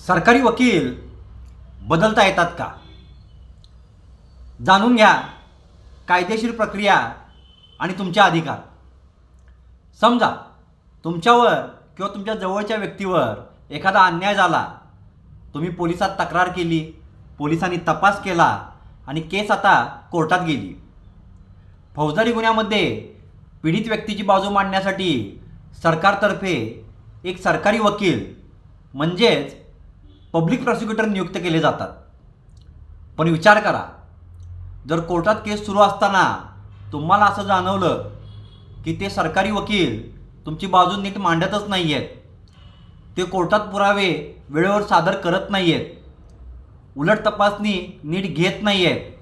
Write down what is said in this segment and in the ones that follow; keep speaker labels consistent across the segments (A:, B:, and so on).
A: सरकारी वकील बदलता येतात का? जाणून घ्या कायदेशीर प्रक्रिया आणि तुमचे अधिकार. समजा तुमच्यावर किंवा तुमच्या जवळच्या व्यक्तीवर एखादा अन्याय झाला, तुम्ही पोलिसात तक्रार केली, पोलिसांनी तपास केला आणि केस आता कोर्टात गेली. फौजदारी गुन्ह्यामध्ये पीडित व्यक्तीची बाजू मांडण्यासाठी सरकारतर्फे एक सरकारी वकील म्हणजेच पब्लिक प्रॉसिक्युटर नियुक्त केले जातात. पण विचार करा, जर कोर्टात केस सुरू असताना तुम्हाला असं जाणवलं की ते सरकारी वकील तुमची बाजू नीट मांडतच नाही आहेत, ते कोर्टात पुरावे वेळेवर सादर करत नाही आहेत, उलट तपासणी नीट घेत नाही आहेत,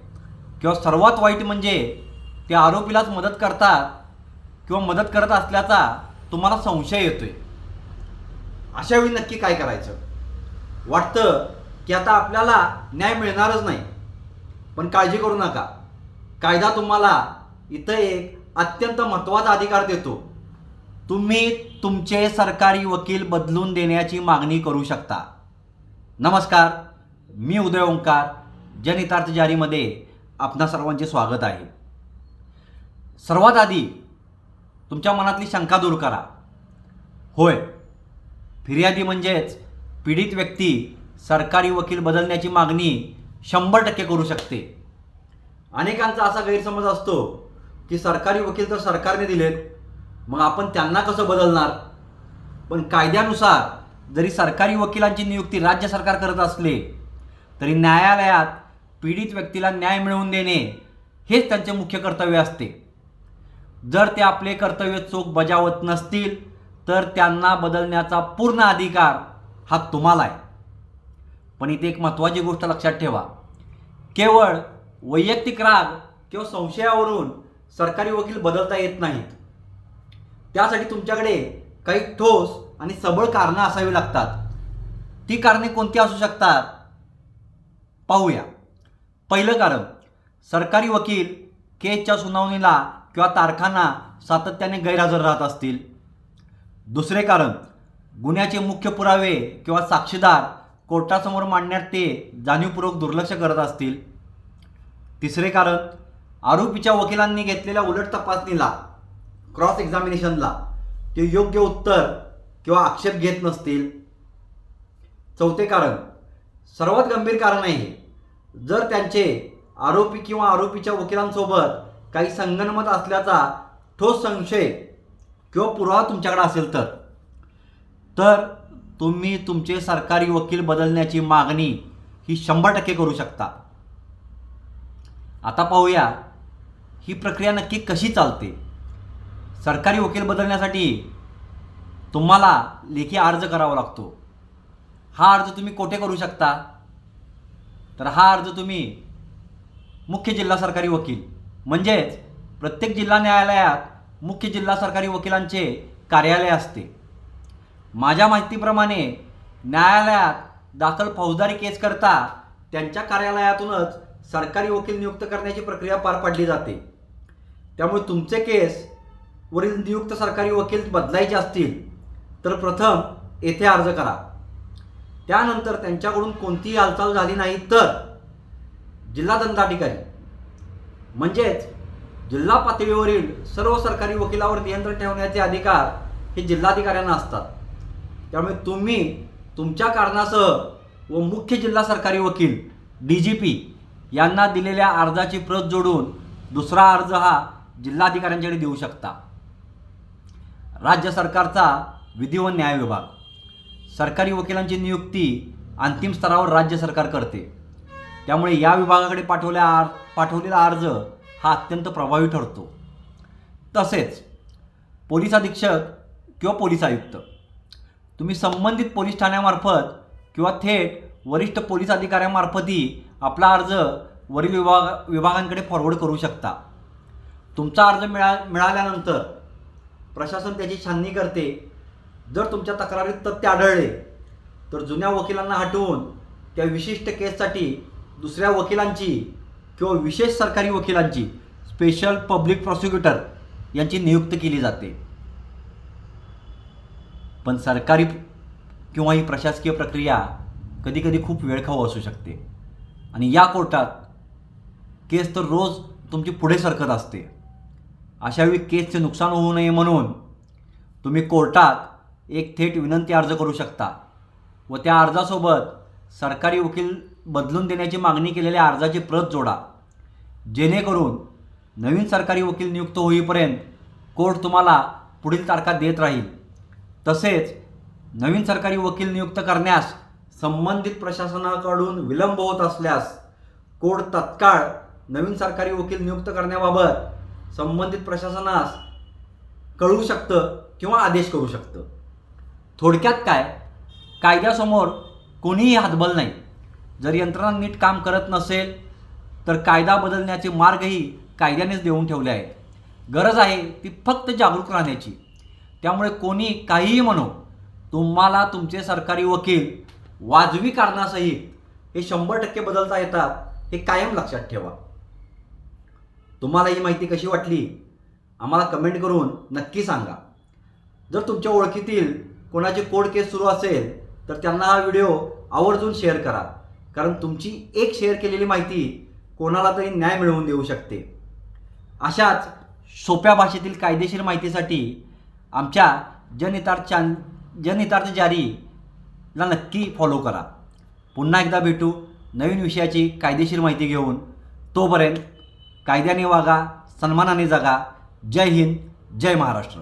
A: किंवा सर्वात वाईट म्हणजे ते आरोपीलाच मदत करतात किंवा मदत करत असल्याचा तुम्हाला संशय येतोय, अशावेळी नक्की काय करायचं? वाटतं की आता आपल्याला न्याय मिळणारच नाही. पण काळजी करू नका, कायदा तुम्हाला इथं एक अत्यंत महत्त्वाचा अधिकार देतो. तुम्ही तुमचे सरकारी वकील बदलून देण्याची मागणी करू शकता. नमस्कार, मी उदय ओंकार, जनहितार्थ जारीमध्ये आपणा सर्वांचे स्वागत आहे. सर्वात आधी तुमच्या मनातली शंका दूर करा. होय, फिर्यादी म्हणजेच पीडित व्यक्ती सरकारी वकील बदलण्याची मागणी 100% करू शकते. अनेकांचा असा गैरसमज असतो की सरकारी वकील तर सरकारने दिलेत, मग आपण त्यांना कसं बदलणार? पण कायद्यानुसार जरी सरकारी वकिलांची नियुक्ती राज्य सरकार करत असले तरी न्यायालयात पीडित व्यक्तीला न्याय मिळवून देणे हेच त्यांचे मुख्य कर्तव्य असते. जर ते आपले कर्तव्य चोख बजावत नसतील तर त्यांना बदलण्याचा पूर्ण अधिकार हा तुम्हाला आहे. पण इथे एक महत्त्वाची गोष्ट लक्षात ठेवा, केवळ वैयक्तिक राग किंवा संशयावरून सरकारी वकील बदलता येत नाहीत. त्यासाठी तुमच्याकडे काही ठोस आणि सबळ कारणं असावी लागतात. ती कारणे कोणती असू शकतात पाहूया. पहिलं कारण, सरकारी वकील केसच्या सुनावणीला किंवा तारखांना सातत्याने गैरहजर राहत असतील. दुसरे कारण, गुन्ह्याचे मुख्य पुरावे किंवा साक्षीदार कोर्टासमोर मांडण्यात ते जाणीवपूर्वक दुर्लक्ष करत असतील. तिसरे कारण, आरोपीच्या वकिलांनी घेतलेल्या उलट तपासणीला, क्रॉस एक्झामिनेशनला ते योग्य उत्तर किंवा आक्षेप घेत नसतील. चौथे कारण, सर्वात गंभीर कारण आहे, जर त्यांचे आरोपी किंवा आरोपीच्या वकिलांसोबत काही संगनमत असल्याचा ठोस संशय किंवा पुरावा तुमच्याकडे असेल तर तुम्ही तुमचे सरकारी वकील बदलण्याची मागणी ही 100% करू शकता. आता पाहूया ही प्रक्रिया नक्की कशी चालते. सरकारी वकील बदलण्यासाठी तुम्हाला लेखी अर्ज करावा लागतो. हा अर्ज तुम्ही कोठे करू शकता? तर हा अर्ज तुम्ही मुख्य जिल्हा सरकारी वकील म्हणजेच प्रत्येक जिल्हा न्यायालयात मुख्य जिल्हा सरकारी वकिलांचे कार्यालय असते. माझ्या माहितीप्रमाणे न्यायालयात दाखल फौजदारी केस करता त्यांच्या कार्यालयातूनच सरकारी वकील नियुक्त करण्याची प्रक्रिया पार पाडली जाते. त्यामुळे तुमचे केस वरील नियुक्त सरकारी वकील बदलायचे असतील तर प्रथम येथे अर्ज करा. त्यानंतर त्यांच्याकडून कोणतीही हालचाल झाली नाही तर जिल्हा दंडाधिकारी म्हणजेच जिल्हा पातळीवरील सर्व सरकारी वकिलावर नियंत्रण ठेवण्याचे अधिकार हे जिल्हाधिकाऱ्यांना असतात. त्यामुळे तुम्ही तुमच्या कारणासह व मुख्य जिल्हा सरकारी वकील DGP यांना दिलेल्या अर्जाची प्रत जोडून दुसरा अर्ज हा जिल्हाधिकाऱ्यांच्याकडे देऊ शकता. राज्य सरकारचा विधी व न्याय विभाग, सरकारी वकिलांची नियुक्ती अंतिम स्तरावर राज्य सरकार करते. त्यामुळे या विभागाकडे पाठवलेला अर्ज हा अत्यंत प्रभावी ठरतो. तसेच पोलीस अधीक्षक किंवा पोलीस आयुक्त, तुम्ही संबंधित पोलीस ठाण्यामार्फत किंवा थेट वरिष्ठ पोलीस अधिकाऱ्यांमार्फतही आपला अर्ज वरील विभागांकडे फॉरवर्ड करू शकता. तुमचा अर्ज मिळाल्यानंतर प्रशासन त्याची छाननी करते. जर तुमच्या तक्रारीत तथ्य आढळले तर जुन्या वकिलांना हटवून त्या विशिष्ट केससाठी दुसऱ्या वकिलांची किंवा विशेष सरकारी वकिलांची स्पेशल पब्लिक प्रॉसिक्युटर यांची नियुक्ती केली जाते. पण सरकारी किंवा ही प्रशासकीय प्रक्रिया कधीकधी खूप वेळखाऊ असू शकते आणि या कोर्टात केस तर रोज तुमची पुढे सरकत असते. अशावेळी केसचे नुकसान होऊ नये म्हणून तुम्ही कोर्टात एक थेट विनंती अर्ज करू शकता व त्या अर्जासोबत सरकारी वकील बदलून देण्याची मागणी केलेल्या अर्जाची प्रत जोडा, जेणेकरून नवीन सरकारी वकील नियुक्त होईपर्यंत कोर्ट तुम्हाला पुढील तारखा देत राहील. तसेच नवीन सरकारी वकील नियुक्त करण्यास संबंधित प्रशासनाकडून विलंब होत असल्यास कोर्ट तत्काळ नवीन सरकारी वकील नियुक्त करण्याबाबत संबंधित प्रशासनास कळवू शकतं किंवा आदेश करू शकतं. थोडक्यात काय, कायद्यासमोर कोणीही हातबल नाही. जर यंत्रणा नीट काम करत नसेल तर कायदा बदलण्याचे मार्गही कायद्यानेच देऊन ठेवले आहेत. गरज आहे ती फक्त जागरूक राहण्याची. त्यामुळे कोणी काहीही म्हणो, तुम्हाला तुमचे सरकारी वकील वाजवी कारणासहित हे 100% बदलता येतात, हे कायम लक्षात ठेवा. तुम्हाला ही माहिती कशी वाटली आम्हाला कमेंट करून नक्की सांगा. जर तुमच्या ओळखीतील कोणाची कोर्ट केस सुरू असेल तर त्यांना हा व्हिडिओ आवर्जून शेअर करा, कारण तुमची एक शेअर केलेली माहिती कोणाला तरी न्याय मिळवून देऊ शकते. अशाच सोप्या भाषेतील कायदेशीर माहितीसाठी आमच्या जनहितार्थ जारीला नक्की फॉलो करा. पुन्हा एकदा भेटू नवीन विषयाची कायदेशीर माहिती घेऊन. तोपर्यंत कायद्याने वागा, सन्मानाने जगा. जय हिंद, जय महाराष्ट्र.